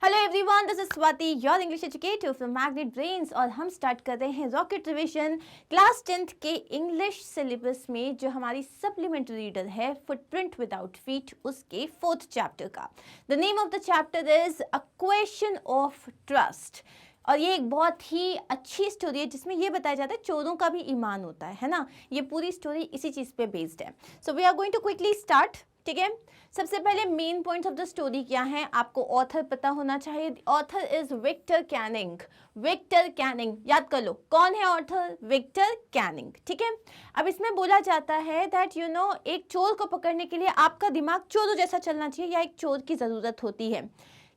Hello everyone, this is Swati, your English educator from magnet brains. और हम start कर रहे हैं रॉकेट रिवीजन क्लास 10th के इंग्लिश सिलेबस में जो हमारी सप्लीमेंट्री रीडर है फुटप्रिंट विदाउट फीट, उसके 4th चैप्टर का। The name of the chapter is a question of trust. और ये एक बहुत ही अच्छी स्टोरी है जिसमें ये बताया जाता है चोरों का भी ईमान होता है ना। ये पूरी स्टोरी इसी चीज़ पे बेस्ड है। So we are going to quickly start. ठीक है, सबसे पहले main points of the story क्या है, आपको ऑथर पता होना चाहिए। Author is Victor Canning. Victor Canning याद कर लो, कौन है ऑथर? Victor Canning. ठीक है, अब इसमें बोला जाता है दैट एक चोर को पकड़ने के लिए आपका दिमाग चोरों जैसा चलना चाहिए या एक चोर की ज़रूरत होती है,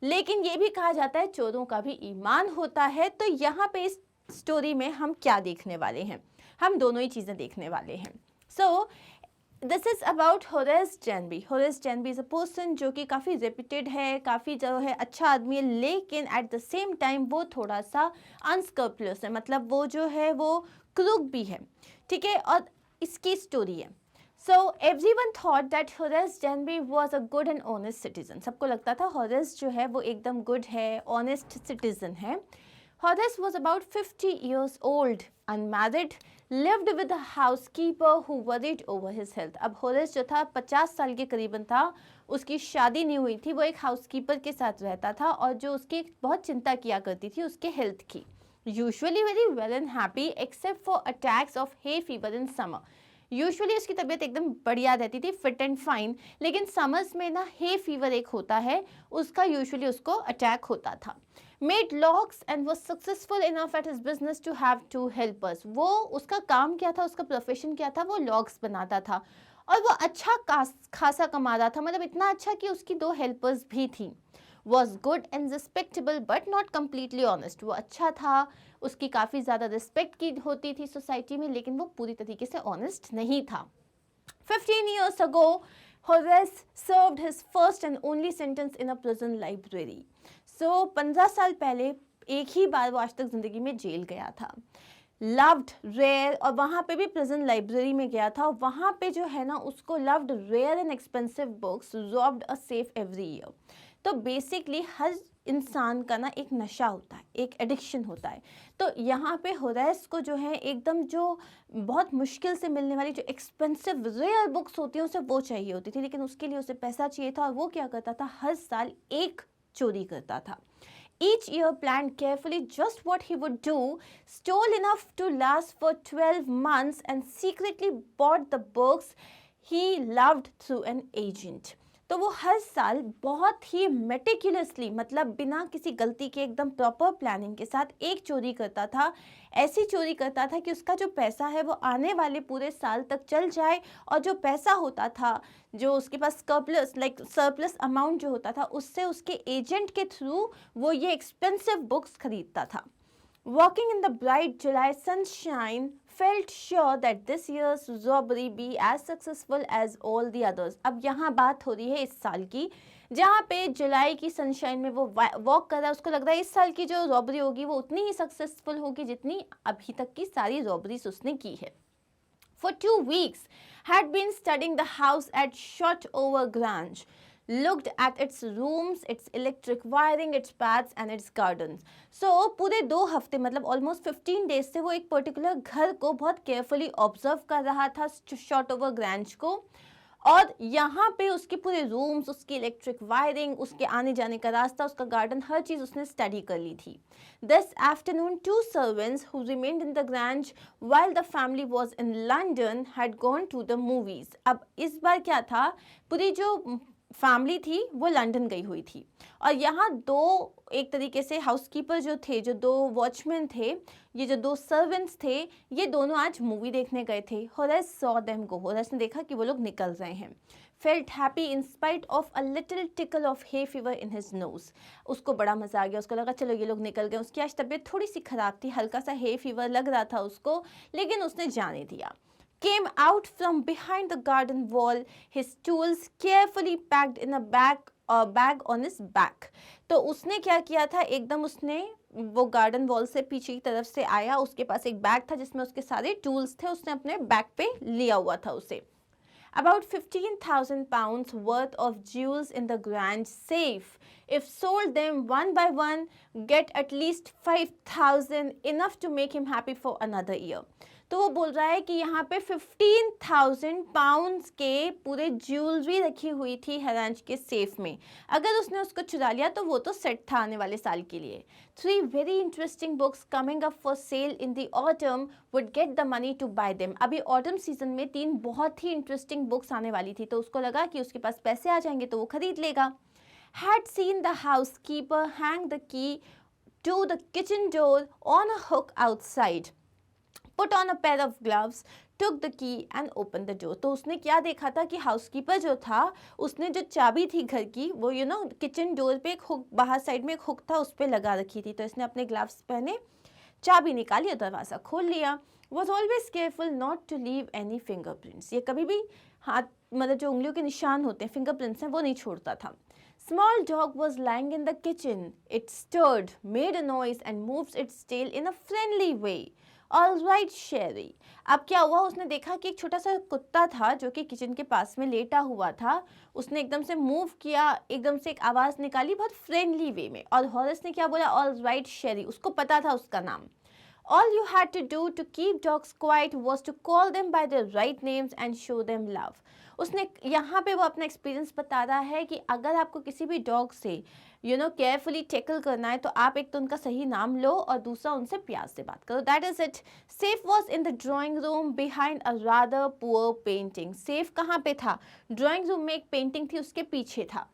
लेकिन ये भी कहा जाता है चोरों का भी ईमान होता है। तो यहाँ पे इस स्टोरी में हम क्या देखने वाले हैं? हम दोनों ही चीज़ें देखने वाले हैं। So this is about Horace Danby. Horace Danby is a person जो कि काफ़ी रेप्यूटेड है, काफ़ी जो है अच्छा आदमी है, लेकिन एट द सेम टाइम वो थोड़ा सा अनस्क्रपलस है, मतलब वो जो है वो क्रूक भी है। ठीक है, और इसकी स्टोरी है। So everyone thought that Horace Denby was a good and honest citizen. सबको लगता था Horace जो है वो एकदम good है, honest citizen है। Horace was about 50 years old, unmarried, lived with a housekeeper who worried over his health. अब Horace जो था 50 साल के करीबन था, उसकी शादी नहीं हुई थी, वो एक हाउसकीपर के साथ रहता था और जो उसकी बहुत चिंता किया करती थी उसके हेल्थ की। Usually very well and happy except for attacks of hay fever in summer. Usually उसकी तबीयत एकदम बढ़िया रहती थी, फिट एंड फाइन, लेकिन समर्स में ना हे फीवर एक होता है, उसका यूजुअली उसको अटैक होता था। Made locks and was successful enough at his business to have two helpers. वो उसका काम क्या था, उसका प्रोफेशन क्या था? वो लॉग्स बनाता था और वो अच्छा खासा कमा रहा था, मतलब इतना अच्छा कि उसकी 2 हेल्पर्स भी थी। was good and respectable but not completely honest. वो अच्छा था, उसकी काफ़ी ज़्यादा रिस्पेक्ट की होती थी सोसाइटी में, लेकिन वो पूरी तरीके से ऑनेस्ट नहीं था। 15 years ago, Horace served his first and only sentence in a prison library. So 15 साल पहले एक ही बार वो आज तक ज़िंदगी में जेल गया था। लव्ड रेयर, और वहाँ पे भी प्रिजन लाइब्रेरी में गया था, वहाँ पे जो है ना उसको loved rare and expensive books, robbed a safe every year. तो बेसिकली हर इंसान का ना एक नशा होता है, एक एडिक्शन होता है। तो यहाँ पे होरेस को जो है एकदम जो बहुत मुश्किल से मिलने वाली जो एक्सपेंसिव रेयर बुक्स होती हैं उसे वो चाहिए होती थी, लेकिन उसके लिए उसे पैसा चाहिए था और वो क्या करता था, हर साल एक चोरी करता था। Each year planned carefully just what he would do, stole enough to last for 12 months and secretly bought the books he loved through an agent. तो वो हर साल बहुत ही मेटिकुलसली, मतलब बिना किसी गलती के एकदम प्रॉपर प्लानिंग के साथ एक चोरी करता था। ऐसी चोरी करता था कि उसका जो पैसा है वो आने वाले पूरे साल तक चल जाए, और जो पैसा होता था, जो उसके पास सरप्लस अमाउंट जो होता था, उससे उसके एजेंट के थ्रू वो ये एक्सपेंसिव बुक्स खरीदता था। Walking in the bright July sunshine, felt sure that this year's robbery be as successful as all the others. अब यहाँ बात हो रही है इस साल की, जहाँ पे जुलाई की सनशाइन में वो वॉक कर रहा है, उसको लग रहा है इस साल की जो रॉबरी होगी वो उतनी ही सक्सेसफुल होगी जितनी अभी तक की सारी रॉबरीज उसने की है। For 2 weeks, had been studying the house at Shotover Grange. Looked at its rooms, its electric wiring, its paths and its gardens. So पूरे 2 हफ्ते, मतलब ऑलमोस्ट 15 डेज से वो एक पर्टिकुलर घर को बहुत केयरफुली ऑब्जर्व कर रहा था, शॉटओवर ग्रैंज को। और यहाँ पे उसके पूरे रूम्स, उसकी इलेक्ट्रिक वायरिंग, उसके आने जाने का रास्ता, उसका गार्डन, हर चीज़ उसने स्टडी कर ली थी। This afternoon 2 servants who remained in the Grange while the family was in London had gone to the movies. अब इस बार क्या था, पूरी जो फैमिली थी वो लंदन गई हुई थी, और यहाँ 2 एक तरीके से हाउसकीपर जो थे, जो 2 वॉचमैन थे, ये जो 2 सर्वेंट्स थे, ये दोनों आज मूवी देखने गए थे। Horace saw them go. Horace ने देखा कि वो लोग निकल रहे हैं। Felt happy in spite of a little tackle of hay fever in his nose. उसको बड़ा मजा आ गया, उसको लगा चलो ये लोग निकल गए। उसकी आज तबीयत थोड़ी सी खराब थी, हल्का सा हे फीवर लग रहा था उसको, लेकिन उसने जाने दिया। Came out from behind the garden wall, his tools carefully packed in a bag on his back. तो उसने क्या किया था, एकदम उसने वो गार्डन वॉल से पीछे की तरफ से आया, उसके पास एक बैग था जिसमें उसके सारे टूल्स थे, उसने अपने बैग पे लिया हुआ था उसे। About 15,000 pounds worth of jewels in the grand safe. If sold them one by one, get at least 5,000, enough to make him happy for another year. तो वो बोल रहा है कि यहाँ पे 15,000 पाउंड्स के पूरे ज्वेलरी रखी हुई थी हेरांज के सेफ में. अगर उसने उसको चुरा लिया तो वो तो सेट था आने वाले साल के लिए. 3 very interesting books coming up for sale in the autumn would get the money to buy them. अभी ऑटम सीजन में 3 बहुत ही इंटरेस्टिंग बुक्स आने वाली थी, तो उसको लगा कि उसके पास पैसे आ जाएंगे तो वो खरीद लेगा. Had seen the housekeeper hang the key to the kitchen door on a hook outside. Put on a pair of gloves, took the key and opened the door. तो उसने क्या देखा था कि हाउसकीपर जो था उसने जो चाबी थी घर की वो किचन डोर पे एक हुक, बाहर साइड में एक हुक था, उस पर लगा रखी थी. तो इसने अपने ग्लव्स पहने, चाबी निकाली और दरवाज़ा खोल लिया. Was always careful not to leave any fingerprints. ये कभी भी हाथ मतलब जो उंगलियों के निशान होते हैं, फिंगरप्रिंट्स हैं, वो नहीं छोड़ता था. Small dog was lying in the kitchen. It stirred, made a noise and moved its tail in a friendly way. All right, Sherry. अब क्या हुआ, उसने देखा कि एक छोटा सा कुत्ता था जो कि किचन के पास में लेटा हुआ था. उसने एकदम से मूव किया, एकदम से एक आवाज़ निकाली बहुत फ्रेंडली वे में, और हॉरेस ने क्या बोला, ऑल राइट शेरी. उसको पता था उसका नाम. All you had to do to keep dogs quiet was to call them by their right names and show them love. उसने यहाँ पे वो अपना एक्सपीरियंस बता रहा है कि अगर आपको किसी भी डॉग से केयरफुली टैकल करना है तो आप एक तो उनका सही नाम लो और दूसरा उनसे प्यार से बात करो. That is it. Safe was in the drawing room behind a rather poor painting. Safe कहाँ पे था? ड्राइंग रूम में एक पेंटिंग थी, उसके पीछे था.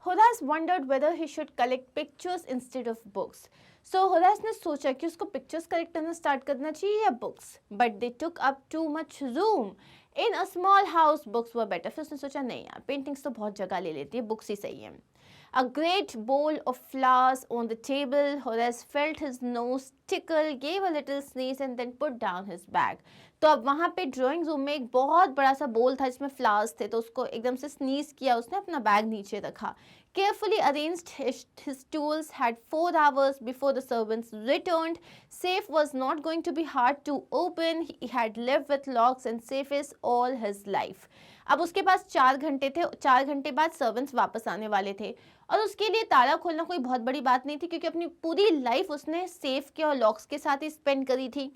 Horace wondered whether he should collect pictures instead of books. So Horace ने सोचा कि उसको पिक्चर्स कलेक्ट करना स्टार्ट करना चाहिए या books. But they took up too much room. In a small house books were better. फिर उसने सोचा नहीं यार, पेंटिंग्स तो बहुत जगह ले लेती है, बुक्स ही सही है. A great bowl of flowers on the table. Horace felt his nose tickle, gave a little sneeze and then put down his bag. तो अब वहाँ पे ड्राइंग रूम में एक बहुत बड़ा सा बोल था जिसमें फ्लावर्स थे, तो उसको एकदम से स्नीज किया, उसने अपना बैग नीचे रखा. Carefully arranged his tools, had 4 hours before the servants returned. Safe was not going to be hard to open. He had lived with locks and safes all his life. अब उसके पास 4 घंटे थे, 4 घंटे बाद सर्वेंट्स वापस आने वाले थे और उसके लिए ताला खोलना कोई बहुत बड़ी बात नहीं थी क्योंकि अपनी पूरी लाइफ उसने सेफ के और लॉक्स के साथ ही स्पेंड करी थी.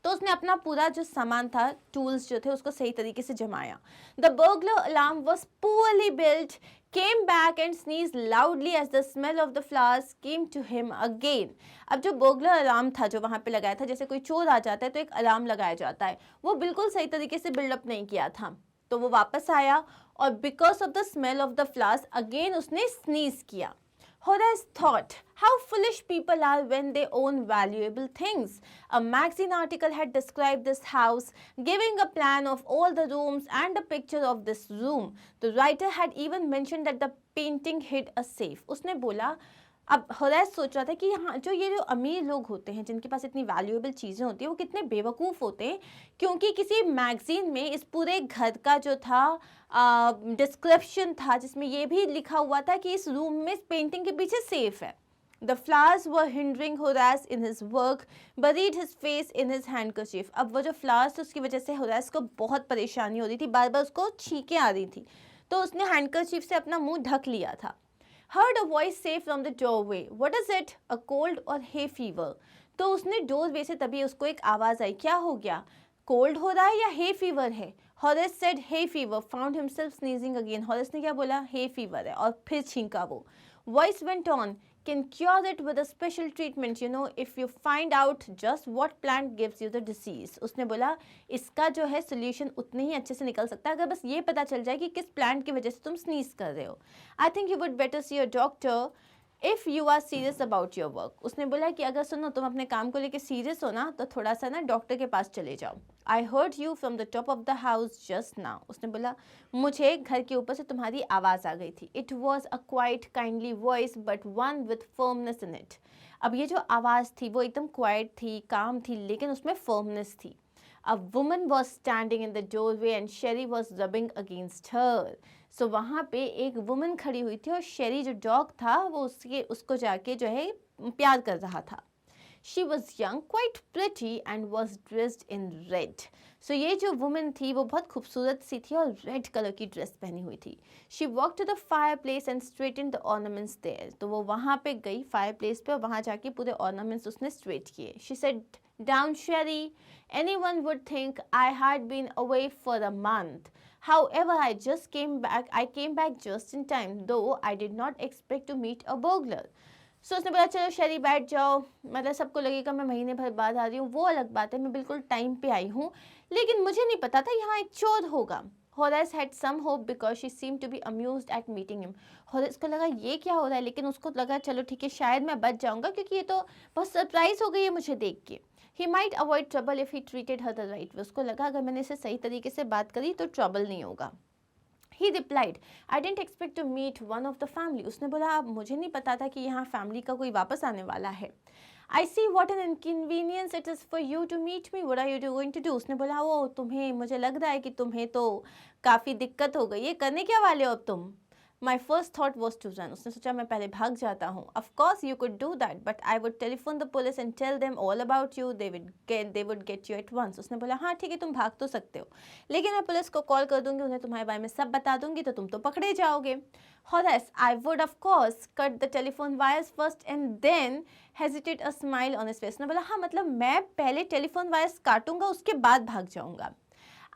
तो उसने अपना पूरा जो सामान था, टूल्स जो थे, उसको सही तरीके से जमाया. The burglar alarm was poorly built, came back and sneezed loudly as the smell of the flowers came to him again. अब जो बर्गलर अलार्म था जो वहाँ पे लगाया था, जैसे कोई चोर आ जाता है तो एक अलार्म लगाया जाता है, वो बिल्कुल सही तरीके से बिल्डअप नहीं किया था. तो वो वापस आया और because of the smell of the flowers again उसने स्नीज किया. Horace thought, how foolish people are when they own valuable things. A magazine article had described this house, giving a plan of all the rooms and a picture of this room. The writer had even mentioned that the painting hid a safe. उसने बोला, अब Horace सोच रहा था कि हाँ, जो अमीर लोग होते हैं जिनके पास इतनी वैल्यूएबल चीज़ें होती हैं वो कितने बेवकूफ़ होते हैं, क्योंकि किसी मैगजीन में इस पूरे घर का जो था डिस्क्रिप्शन था जिसमें ये भी लिखा हुआ था कि इस रूम में इस पेंटिंग के पीछे सेफ है. The flowers were hindering Horace in his work, buried his face in his handkerchief. अब वो जो फ्लावर्स थे उसकी वजह से होरेस को बहुत परेशानी हो रही थी, बार बार उसको छींकें आ रही थी, तो उसने हैंडकरचीफ से अपना मुंह ढक लिया था. Heard a voice say from the doorway, what is it, a cold or hay fever? तो उसने डोरवे से तभी उसको एक आवाज़ आई, क्या हो गया, कोल्ड हो रहा है या hay fever है? Horace said hay fever, found himself sneezing again. Horace ने क्या बोला, hay fever है, और फिर छींका वो. Voice went on, can cure it with a special treatment, if you find out just what plant gives you the disease. उसने बोला इसका जो है सोल्यूशन उतने ही अच्छे से निकल सकता है अगर बस ये पता चल जाए कि किस प्लांट की वजह से तुम स्नीज कर रहे हो. I think you would better see your doctor if you are serious about your work. उसने बोला कि अगर सुनो तुम अपने काम को लेकर सीरियस हो ना तो थोड़ा सा ना डॉक्टर के पास चले जाओ. I heard you from the top of the house just now. उसने बोला मुझे घर के ऊपर से तुम्हारी आवाज़ आ गई थी. It was a quite kindly voice but one with firmness in it. अब ये जो आवाज़ थी वो एकदम क्वाइट थी, काम थी, लेकिन उसमें फर्मनेस थी. A woman was standing in the doorway and Sherry was rubbing against her. So वहाँ पे एक वुमन खड़ी हुई थी और शेरी जो डॉग था वो उसको जाके जो है प्यार कर रहा था. She was young, quite pretty and was dressed in red. So ये जो वुमन थी वो बहुत खूबसूरत सी थी और रेड कलर की ड्रेस पहनी हुई थी. She walked to the fireplace and straightened the ornaments there. तो वो वहाँ पे गई fireplace पे और वहाँ जाके पूरे ornaments उसने straight किए. She said, "Down, Sherry. Anyone would think I had been away for a month. However, I just came back. I came back just in time, though I did not expect to meet a burglar." सो उसने बोला चलो शरी बैठ जाओ, मतलब सबको लगेगा मैं महीने भर बाद आ रही हूँ, वो अलग बात है, मैं बिल्कुल टाइम पे आई हूँ, लेकिन मुझे नहीं पता था यहाँ एक चोर होगा. Horace had some hope because she seemed to be amused at meeting him. Horace को लगा ये क्या हो रहा है, लेकिन उसको लगा चलो ठीक है शायद मैं बच जाऊंगा क्योंकि ये तो बहुत सरप्राइज हो गई है मुझे देख के. He might avoid trouble if he treated her the right way. उसको लगा अगर मैंने इसे सही तरीके से बात करी तो ट्रबल नहीं होगा. He replied, "I didn't expect to meet one of the family." उसने बोला मुझे नहीं पता था कि यहाँ फैमिली का कोई वापस आने वाला है. I see what an inconvenience it is for you to meet me. What are you going to do? उसने बोला वो तुम्हें, मुझे लग रहा है कि तुम्हें तो काफ़ी दिक्कत हो गई है, करने क्या वाले हो अब तुम? My first thought was to run. उसने सोचा मैं पहले भाग जाता हूँ. Of course you could do that, but I would telephone the police and tell them all about you. They would get you at once. उसने बोला हाँ ठीक है तुम भाग तो सकते हो, लेकिन मैं पुलिस को कॉल कर दूंगी, उन्हें तुम्हारे बारे में सब बता दूंगी तो तुम तो पकड़े जाओगे. Horace, I would of course cut the telephone wires first and then hesitate a smile on his face. उसने बोला हाँ मतलब मैं पहले टेलीफोन वायर्स काटूंगा उसके बाद भाग जाऊंगा.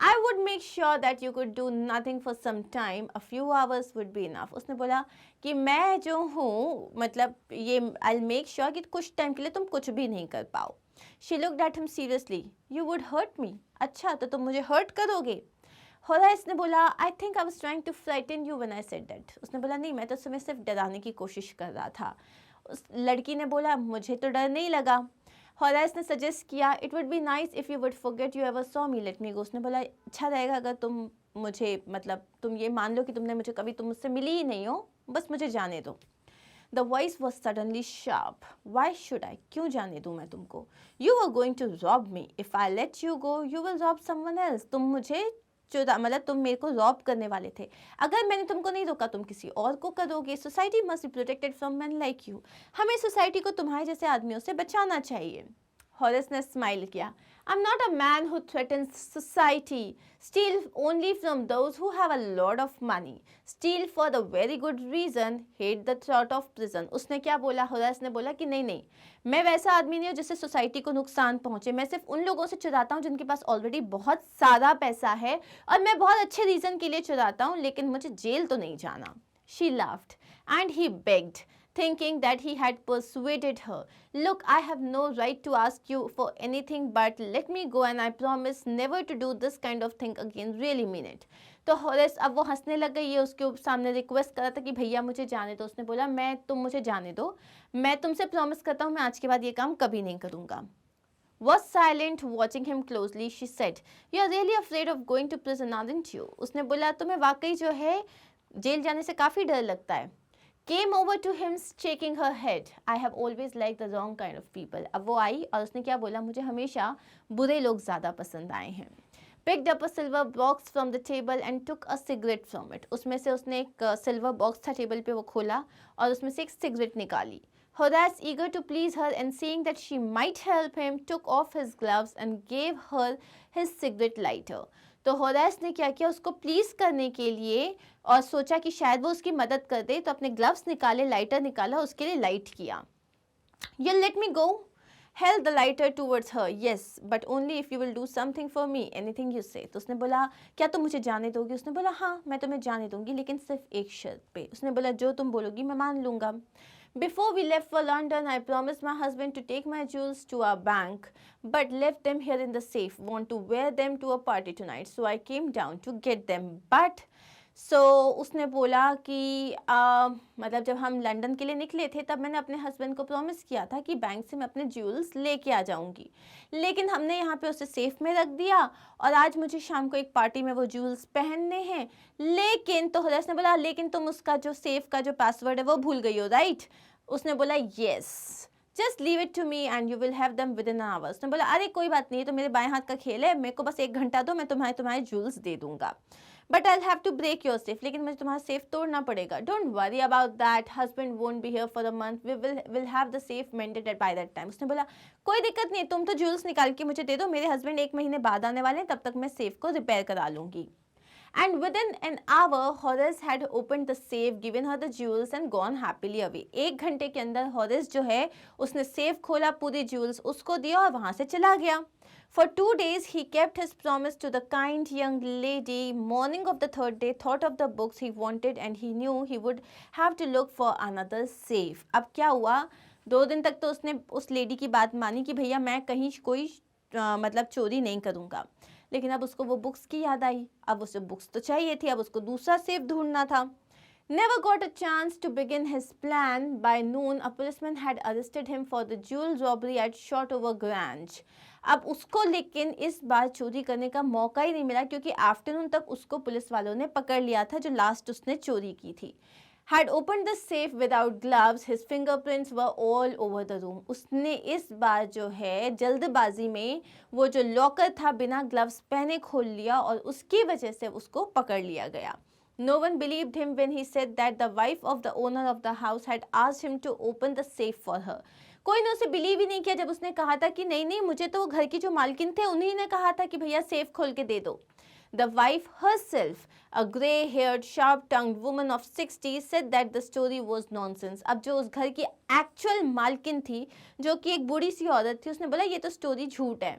I would make sure that you could do nothing for some time. A few hours would be enough. उसने बोला कि मैं जो हूँ मतलब ये I'll make sure कि कुछ टाइम के लिए तुम कुछ भी नहीं कर पाओ. She looked at him seriously. You would hurt me. अच्छा तो तुम मुझे hurt करोगे? Horace ने बोला I think I was trying to frighten you when I said that. उसने बोला नहीं मैं तो तुम्हें सिर्फ डराने की कोशिश कर रहा था. उस लड़की ने बोला मुझे तो डर नहीं लगा. Horace ने सजेस्ट किया it would be nice if you would forget you ever saw me, let me go. उसने बोला अच्छा रहेगा अगर तुम मुझे मतलब तुम ये मान लो कि तुमने मुझे कभी तुम मुझसे मिली ही नहीं हो, बस मुझे जाने दो. The voice was suddenly sharp. Why should I, क्यों जाने दूँ मैं तुमको? You are going to rob me. If I let you go you will rob someone else. तुम मुझे चुरा मतलब तुम मेरे को रॉब करने वाले थे. अगर मैंने तुमको नहीं रोका तुम किसी और को करोगे. Society must be protected from man like you. हमें सोसाइटी को तुम्हारे जैसे आदमियों से बचाना चाहिए. हॉरेस ने स्माइल किया. I'm not a man who threatens society. Steal only from those who have a lot of money. Steal for the very good reason. Hate the thought of prison. उसने क्या बोला? हॉरेस ने बोला कि नहीं नहीं मैं वैसा आदमी नहीं हूँ जिससे सोसाइटी को नुकसान पहुँचे. मैं सिर्फ उन लोगों से चुराता हूँ जिनके पास ऑलरेडी बहुत सारा पैसा है और मैं बहुत अच्छे रीज़न के लिए चुराता हूँ, लेकिन मुझे जेल तो नहीं जाना. She laughed and he begged, thinking that he had persuaded her. Look, I have no right to ask you for anything, but let me go and I promise never to do this kind of thing again. Really mean it. तो Horace अब वो हंसने लग गई. ये उसके सामने request करा था कि भैया मुझे जाने दो. उसने बोला मैं तुम मुझे जाने दो, मैं तुमसे प्रॉमिस करता हूँ मैं आज के बाद ये काम कभी नहीं करूँगा. Was silent, watching him closely, she said, "You are really afraid of going to prison, aren't you?" उसने बोला तुम्हें वाकई जो है जेल जाने से काफ़ी डर लगता है. Came over to him, shaking her head. I have always liked the wrong kind of people. अब वो आई और उसने क्या बोला, मुझे हमेशा बुरे लोग ज़्यादा पसंद आए हैं. Picked up a silver box from the table and took a cigarette from it. उसमें से उसने एक सिल्वर बॉक्स था टेबल पे, वो खोला और उसमें से एक सिगरेट निकाली. Horace, eager to please her and seeing that she might help him, took off his gloves and gave her his cigarette lighter. तो होरेस ने क्या किया, उसको प्लीज़ करने के लिए और सोचा कि शायद वो उसकी मदद कर दे, तो अपने ग्लव्स निकाले, लाइटर निकाला, उसके लिए लाइट किया. You let me go? Held the lighter towards her. Yes, but only if you will do something for me. Anything you say. तो उसने बोला क्या तुम मुझे जाने दोगी? उसने बोला हाँ मैं तुम्हें जाने दूंगी, लेकिन सिर्फ एक शर्त पे. उसने बोला जो तुम बोलोगी मैं मान लूँगा. Before we left for London, I promised my husband to take my jewels to our bank, but left them here in the safe. Want to wear them to a party tonight, so I came down to get them. But उसने बोला कि मतलब जब हम London के लिए निकले थे तब मैंने अपने हस्बैंड को प्रॉमिस किया था कि बैंक से मैं अपने ज्वेल्स लेके आ जाऊंगी, लेकिन हमने यहाँ पे उसे सेफ में रख दिया और आज मुझे शाम को एक पार्टी में वो ज्वेल्स पहनने हैं. लेकिन तो होरेस ने बोला लेकिन तुम उसका जो सेफ का जो पासवर्ड है वो भूल गई हो, राइट? उसने बोला yes, just leave it to me and you will have them within hours. उसने बोला अरे कोई बात नहीं, तो मेरे बाएं हाथ का खेल है, मेरे को बस 1 घंटा दो, मैं तुम्हारे ज्वेल्स दे दूंगा. But I have to break your safe, लेकिन मुझे तुम्हारा सेफ तोड़ना पड़ेगा. Don't worry about that, husband won't be here for a month, we will have the safe mended by that time. उसने बोला कोई दिक्कत नहीं, तुम तो ज्वेल्स निकाल के मुझे दे दो, मेरे हस्बैंड 1 महीने बाद आने वाले हैं, तब तक मैं सेफ को रिपेयर करा लूंगी. And within an hour, Horace had opened the safe, given her the jewels and gone happily away. 1 घंटे के अंदर Horace जो है उसने सेफ खोला, पूरी jewels उसको दिया और वहाँ से चला गया. For 2 days, he kept his promise to the kind young lady. Morning of the 3rd day, thought of the books he wanted and he knew he would have to look for another safe. अब क्या हुआ, 2 दिन तक तो उसने उस lady की बात मानी कि भैया मैं कहीं कोई मतलब चोरी नहीं करूँगा, लेकिन अब उसको वो बुक्स की याद आई. अब उसे बुक्स तो चाहिए थी, अब उसको दूसरा सेफ ढूंढना था. Never got a chance to begin his plan. By noon, a policeman had arrested him for the jewel robbery at Shotover Grange. अब उसको लेकिन इस बार चोरी करने का मौका ही नहीं मिला, क्योंकि आफ्टरनून तक उसको पुलिस वालों ने पकड़ लिया था जो लास्ट उसने चोरी की थी. Had opened the safe without gloves, his fingerprints were all over the room. उसने इस बार जो है जल्दबाजी में वो जो लॉकर था बिना ग्लव्स पहने खोल लिया और उसकी वजह से उसको पकड़ लिया गया. No one believed him when he said that the wife of the owner of the house had asked him to open the safe for her. कोई ने उसे बिलीव ही नहीं किया जब उसने कहा था कि नहीं नहीं, मुझे तो वो घर की जो मालकिन थे उन्हीं ने कहा था कि भैया सेफ खोल के दे दो. The wife herself, a grey-haired, sharp-tongued woman of 60, said that the story was nonsense. अब जो उस घर की एक्चुअल मालकिन थी, जो कि एक बूढ़ी सी औरत थी, उसने बोला ये तो स्टोरी झूठ है.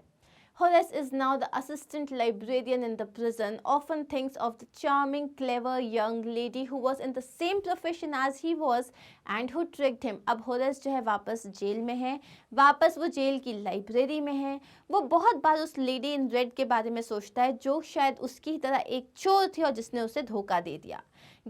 Horace is now the assistant librarian in the prison, often thinks of the charming, clever young lady who was in the same profession as he was and who tricked him. अब Horace जो है वापस jail में है, वापस वो jail की library में है. वो बहुत बार उस लेडी इन रेड के बारे में सोचता है जो शायद उसकी तरह एक चोर थी और जिसने उसे धोखा दे दिया.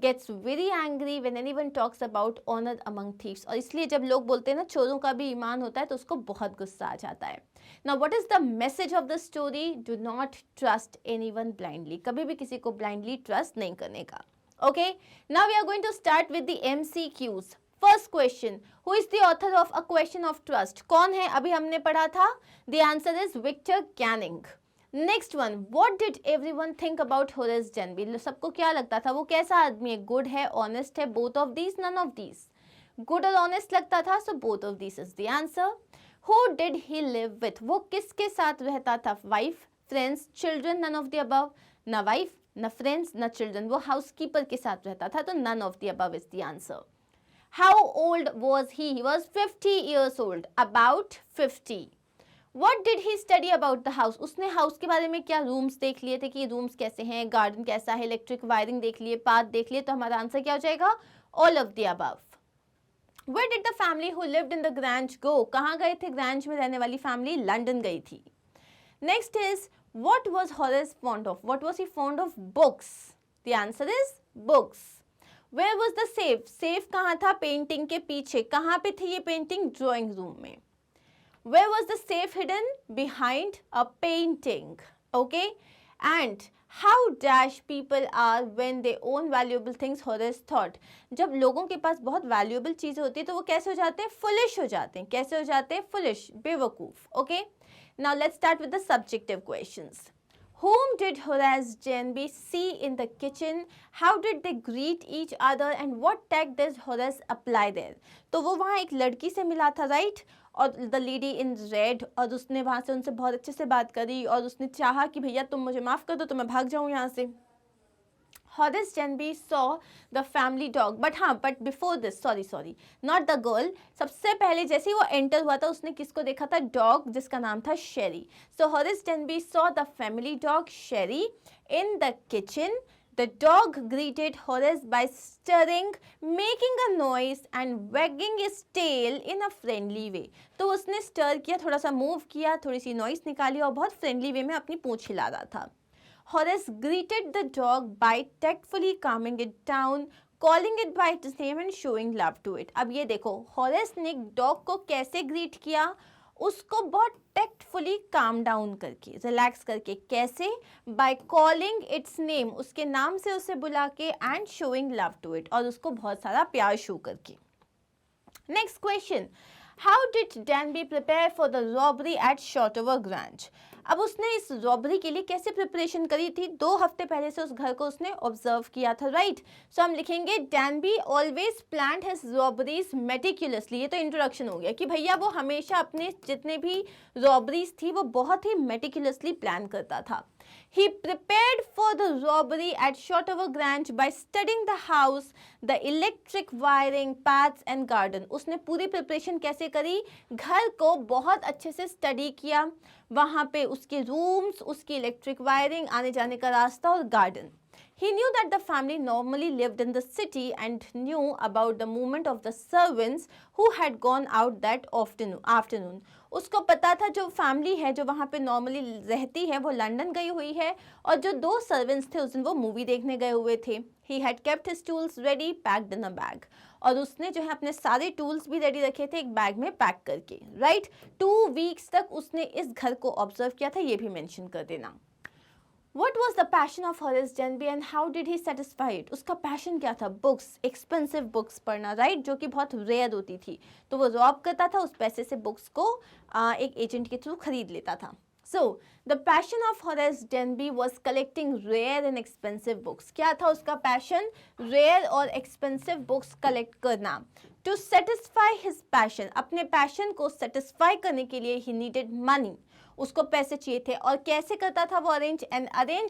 Gets very angry when anyone talks about honor among thieves. और इसलिए जब लोग बोलते हैं ना चोरों का भी ईमान होता है तो उसको बहुत गुस्सा आ जाता है. Now what is the message of the story? Do not trust anyone blindly. कभी भी किसी को blindly trust नहीं करने का. Okay, now we are going to start with the MCQs. First question, who is the author of A Question of Trust? कौन है? अभी हमने पढ़ा था. The answer is Victor Canning. Next one, what did everyone think about Horace Danby? सबको क्या लगता था, वो कैसा आदमी है? गुड है, ऑनेस्ट है, both of these, none of these? Good और ऑनेस्ट लगता था, so both of these is the answer. Who did he live with? वो किसके साथ रहता था? Wife, friends, children, none of the above? न वाइफ, न फ्रेंड्स, न चिल्ड्रन. वो हाउसकीपर के साथ रहता था, तो none of the above is the answer. How old was he? He was 50 years old. About 50. What did he study about the house? उसने हाउस के बारे में क्या रूम्स देख लिए थे कि रूम्स कैसे हैं, गार्डन कैसा है, इलेक्ट्रिक वायरिंग देख लिए, पाथ देख लिए, तो हमारा आंसर क्या हो जाएगा? All of the above. Where did the family who lived in the Grange go? कहाँ गए थे ग्रैंज में रहने वाली फैमिली? लंदन गई थी. Next is, what was Horace fond of? What was he fond of? Books. The answer is books. Where was the safe? Safe कहाँ था? पेंटिंग के पीछे. कहाँ पे थी ये पेंटिंग? ड्राइंग रूम में. Where was the safe hidden? Behind a painting. Okay? And how dash people are when they own valuable things, Horace thought. जब लोगों के पास बहुत valuable चीज़ें होती है तो वो कैसे हो जाते हैं? Foolish हो जाते हैं. कैसे हो जाते हैं? Foolish, बेवकूफ़. Okay? Now let's start with the subjective questions. Whom did Horace Jenby see in the kitchen? How did they greet each other? And what tag does Horace apply there? तो वो वहाँ एक लड़की से मिला था, right? और द लेडी इन रेड, और उसने वहाँ से उनसे बहुत अच्छे से बात करी और उसने चाहा कि भैया तुम मुझे माफ़ कर दो तो मैं भाग जाऊँ यहाँ से. Horace Jenby saw the family dog, but before this, sorry, not the girl. सबसे पहले जैसे ही वो एंटर हुआ था उसने किसको देखा था? डॉग, जिसका नाम था शेरी. So Horace Jenby saw the family dog Sherry in the kitchen. The dog greeted Horace by stirring, making a noise and wagging his tail in a friendly way. तो उसने स्टर किया, थोड़ा सा मूव किया, थोड़ी सी नॉइस निकाली और बहुत फ्रेंडली वे में अपनी पूंछ हिला रहा था. Horace greeted the dog by tactfully calming it down, calling it by its name and showing love to it. अब ये देखो, Horace ने डॉग को कैसे ग्रीट किया? उसको बहुत टेक्टफुली काम डाउन करके, रिलैक्स करके. कैसे? बाय कॉलिंग इट्स नेम, उसके नाम से उसे बुला के, and showing love to it, और उसको बहुत सारा प्यार शो करके. Next question, how did Danby prepare for the robbery at Shotover Grange? अब उसने इस रॉबरी के लिए कैसे प्रिपरेशन करी थी? 2 हफ्ते पहले से उस घर को उसने ऑब्जर्व किया था, राइट? सो हम लिखेंगे डैनबी always planned his robberies meticulously. ये तो इंट्रोडक्शन हो गया कि भैया वो हमेशा अपने जितने भी रॉबरीज थी वो बहुत ही मेटिकुलसली प्लान करता था। He prepared for the robbery at Shotover Grange by studying the house, the electric wiring, paths and garden. उसने पूरी प्रिपरेशन कैसे करी? घर को बहुत अच्छे से स्टडी किया, वहाँ पे उसके रूम्स, उसकी इलेक्ट्रिक वायरिंग, आने जाने का रास्ता और garden. He knew that the family normally lived in the city and knew about the movement of the servants who had gone out that afternoon. उसको पता था जो फैमिली है जो वहाँ पे नॉर्मली रहती है वो लंदन गई हुई है और जो 2 सर्वेंट्स थे उस दिन वो मूवी देखने गए हुए थे। He had kept his tools ready packed in a bag. और उसने जो है अपने सारे टूल्स भी रेडी रखे थे एक बैग में पैक करके, राइट? 2 वीक्स तक उसने इस घर को ऑब्जर्व किया था, ये भी मेंशन कर देना। What was the passion of Horace Denby and how did he satisfy it? उसका पैशन क्या था? बुक्स, एक्सपेंसिव बुक्स पढ़ना, राइट? जो कि बहुत रेयर होती थी, तो वो रॉब करता था, उस पैसे से बुक्स को एक एजेंट के थ्रू खरीद लेता था। So, the passion of Horace Denby was collecting rare and expensive books. क्या था उसका पैशन? Rare और expensive books कलेक्ट करना। To satisfy his passion, अपने पैशन को सेटिस्फाई करने के लिए he needed money. उसको पैसे चाहिए थे और कैसे करता था वो arrange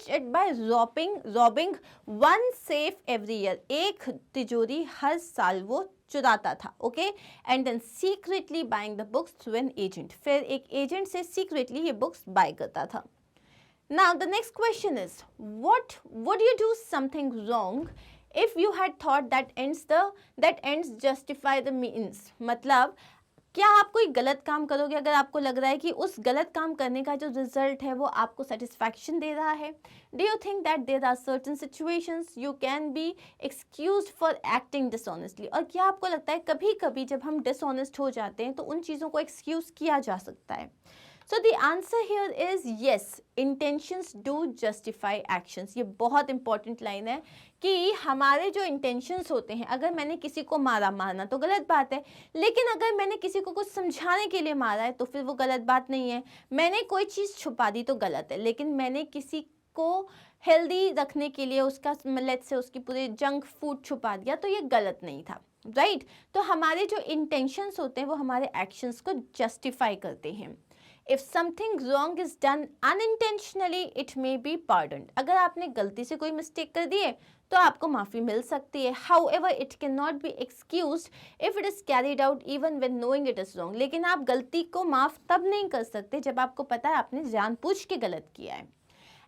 it by robbing 1 safe every year. एक तिजोरी हर साल वो चुराता था, okay? And then secretly buying the books through an agent, फिर एक एजेंट से सीक्रेटली ये बुक्स बाय करता था। Now the next question is what would you do something wrong if you had thought that ends justify the means? मतलब क्या आप कोई गलत काम करोगे अगर आपको लग रहा है कि उस गलत काम करने का जो रिजल्ट है वो आपको सेटिस्फैक्शन दे रहा है? Do you think that there are certain situations you can be excused for acting dishonestly? और क्या आपको लगता है कभी कभी जब हम डिसऑनेस्ट हो जाते हैं तो उन चीज़ों को एक्सक्यूज किया जा सकता है? So the answer here is yes, intentions do justify actions. ये बहुत इंपॉर्टेंट लाइन है कि हमारे जो इंटेंशंस होते हैं, अगर मैंने किसी को मारना तो गलत बात है, लेकिन अगर मैंने किसी को कुछ समझाने के लिए मारा है तो फिर वो गलत बात नहीं है। मैंने कोई चीज़ छुपा दी तो गलत है, लेकिन मैंने किसी को हेल्दी रखने के लिए उसका लेट्स से उसकी पूरे जंक फूड छुपा दिया तो ये गलत नहीं था, राइट? तो हमारे जो इंटेंशंस होते हैं वो हमारे एक्शंस को जस्टिफाई करते हैं। If something wrong is done unintentionally, it may be pardoned. अगर आपने गलती से कोई मिस्टेक कर दी है तो आपको माफ़ी मिल सकती है। However, it cannot be excused if it is carried out even when knowing it is wrong. लेकिन आप गलती को माफ़ तब नहीं कर सकते जब आपको पता है आपने जानबूझ के गलत किया है।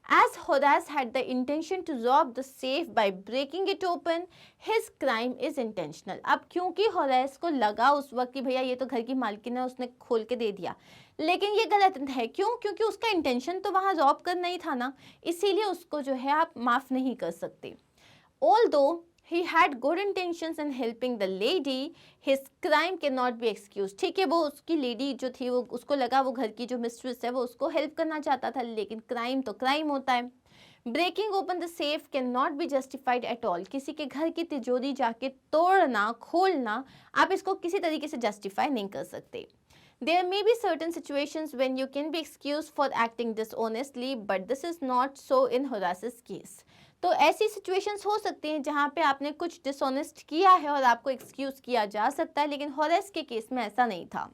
As Horace had the intention to rob the safe by breaking it open, his crime is intentional. अब क्योंकि होरेस को लगा उस वक्त कि भैया ये तो घर की मालकिन है, उसने खोल के दे दिया, लेकिन ये गलत है। क्यों? क्योंकि उसका इंटेंशन तो वहाँ रॉब करना ही था ना, इसीलिए उसको जो है आप माफ़ नहीं कर सकते। Although he had good intentions in helping the lady, his crime cannot be excused. ठीक है, वो उसकी लेडी जो थी वो उसको लगा वो घर की जो मिस्ट्रेस है वो उसको हेल्प करना चाहता था, लेकिन क्राइम तो क्राइम होता है। Breaking open the safe can not be justified at all. किसी के घर की तिजोरी जाके तोड़ना, खोलना, आप इसको किसी तरीके से जस्टिफाई नहीं कर सकते। There may be certain situations when you can be excused for acting dishonestly, but this is not so in Horace's case. तो ऐसी सिचुएशंस हो सकती हैं जहाँ पे आपने कुछ डिसऑनेस्ट किया है और आपको एक्सक्यूज किया जा सकता है, लेकिन होरेस के केस में ऐसा नहीं था।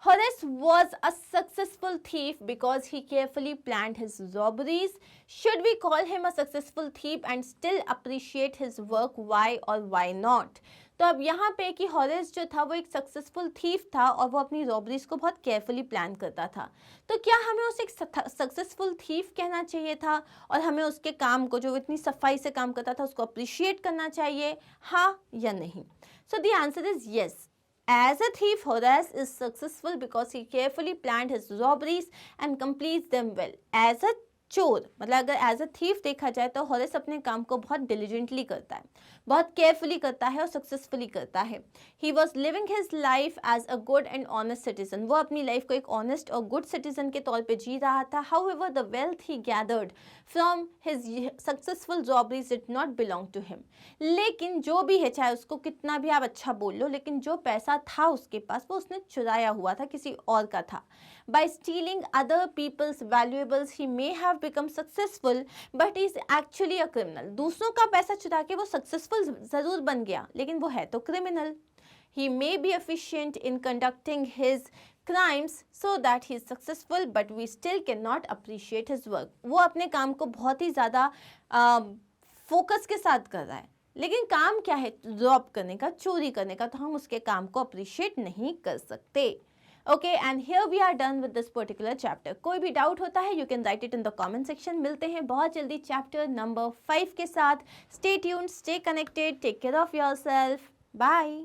Horace was a successful thief because he carefully planned his robberies. Should we call him a successful thief and still appreciate his work? Why or why not? तो अब यहाँ पे कि हॉरेस जो था वो एक सक्सेसफुल थीफ था और वो अपनी रॉबरीज को बहुत केयरफुली प्लान करता था। तो क्या हमें उसे एक सक्सेसफुल थीफ कहना चाहिए था और हमें उसके काम को जो इतनी सफाई से काम करता था उसको अप्रिशिएट करना चाहिए, हाँ या नहीं? So the answer is yes. As a thief, Horace is successful because he carefully planned his robberies and completes them well. As a चोर, मतलब अगर एज अ थीफ देखा जाए तो हॉरेस अपने काम को बहुत डिलीजेंटली करता है, बहुत केयरफुली करता है और सक्सेसफुली करता है। He was living his life as a good and honest citizen, वो अपनी लाइफ को एक ऑनेस्ट और गुड सिटीजन के तौर पे जी रहा था। However the wealth he gathered from his successful robberies did not belong to him, लेकिन जो भी है, चाहे उसको कितना भी आप अच्छा बोल लो, लेकिन जो पैसा था उसके पास वो उसने चुराया हुआ था, किसी और का था। By stealing other people's valuables he may have become successful but is actually a criminal, दूसरों का पैसा चुरा के वो सक्सेसफुल जरूर बन गया, लेकिन वो है तो criminal. He may be efficient in conducting his crimes so that he is successful, but we still cannot appreciate his work. वो अपने काम को बहुत ही ज़्यादा फोकस के साथ कर रहा है, लेकिन काम क्या है, रॉब करने का, चोरी करने का, तो हम उसके काम को अप्रिशिएट नहीं कर सकते। Okay, and here we are done with this particular chapter. कोई भी डाउट होता है you can write it in the comment section. मिलते हैं बहुत जल्दी चैप्टर नंबर 5 के साथ। Stay tuned, stay connected, take care of yourself, bye.